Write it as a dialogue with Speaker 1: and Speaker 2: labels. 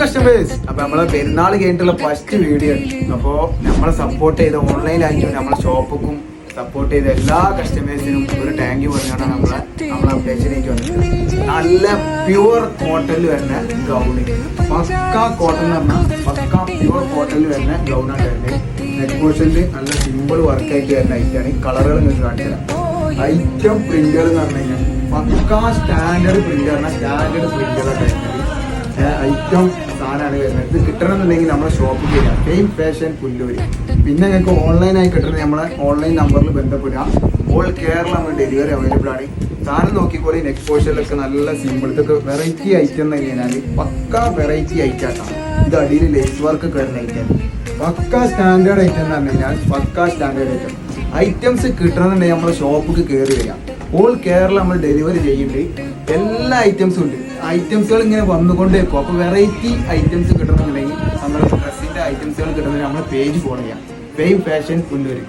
Speaker 1: Customers, അപ്പൊ നമ്മളെ പെരുന്നാൾ കഴിഞ്ഞിട്ടുള്ള ഫസ്റ്റ് വീഡിയോ അപ്പോ നമ്മളെ സപ്പോർട്ട് ചെയ്ത ഓൺലൈനായിട്ടും നമ്മളെ ഷോപ്പുക്കും സപ്പോർട്ട് ചെയ്ത എല്ലാ കസ്റ്റമേഴ്സിനും ഒരു താങ്ക് യു പറഞ്ഞാണ് നമ്മളെ അപ്ഡേഷനിലേക്ക് വന്നിട്ടുള്ളത്. നല്ല പ്യുവർ കോട്ടണിൽ വരുന്ന ഗൗണ്, പക്ക കോട്ടൺ എന്ന് പറഞ്ഞാൽ പക്ക പ്യുവർ കോട്ടണിൽ വരുന്ന ഗൗണാണ് വരുന്നത്. നെക്ക് പോർഷനിൽ നല്ല സിമ്പിൾ വർക്കായിട്ട് വരുന്ന ഐറ്റാണ്. കളറുകൾ നിങ്ങൾക്ക് കാണിച്ചു തരാം. ഐറ്റം പ്രിന്റുകൾ എന്ന് പറഞ്ഞു കഴിഞ്ഞാൽ പക്ക സ്റ്റാൻഡേർഡ് പ്രിന്റ് പറഞ്ഞാൽ സ്റ്റാൻഡേർഡ് പ്രിന്റുകളാണ് വരുന്നത്. ഐറ്റം സാധനമാണ് വരുന്നത്. ഇത് കിട്ടണമെന്നുണ്ടെങ്കിൽ നമ്മളെ ഷോപ്പിൽ ചെയ്യാം. Same fashion Pullur. പിന്നെ ഞങ്ങൾക്ക് ഓൺലൈനായി കിട്ടുന്നത് നമ്മളെ ഓൺലൈൻ നമ്പറിൽ ബന്ധപ്പെടുക. ഓൾ കേരള നമ്മൾ ഡെലിവറി അവൈലബിൾ ആണ്. സാധനം നോക്കിക്കോളി. നെക്സ്റ്റ് പോർഷനിലൊക്കെ നല്ല സിമ്പിൾ. ഇതൊക്കെ വെറൈറ്റി ഐറ്റം എന്ന് കഴിഞ്ഞാൽ പക്ക വെറൈറ്റി ഐറ്റമാണ്. ഇത് അടിയിൽ ലേസ് വർക്ക് കയറുന്ന ഐറ്റം. പക്ക സ്റ്റാൻഡേർഡ് ഐറ്റം എന്ന് പറഞ്ഞു കഴിഞ്ഞാൽ പക്ക സ്റ്റാൻഡേർഡ് ഐറ്റം. ഐറ്റംസ് കിട്ടണമെന്നുണ്ടെങ്കിൽ നമ്മളെ ഷോപ്പിൽ കയറി വരിക. ഓൾ കേരള നമ്മൾ ഡെലിവറി ചെയ്യുന്നുണ്ട്. എല്ലാ ഐറ്റംസും ഉണ്ട്. ഐറ്റംസുകൾ ഇങ്ങനെ വന്നുകൊണ്ടേക്കും. അപ്പോൾ വെറൈറ്റി ഐറ്റംസ് കിട്ടണമെന്നുണ്ടെങ്കിൽ നമ്മുടെ ഡ്രസ്സിൻ്റെ ഐറ്റംസുകൾ കിട്ടുന്നതിന് നമ്മൾ പേജ് ഫോളോ ചെയ്യാം. Same fashion Pullur.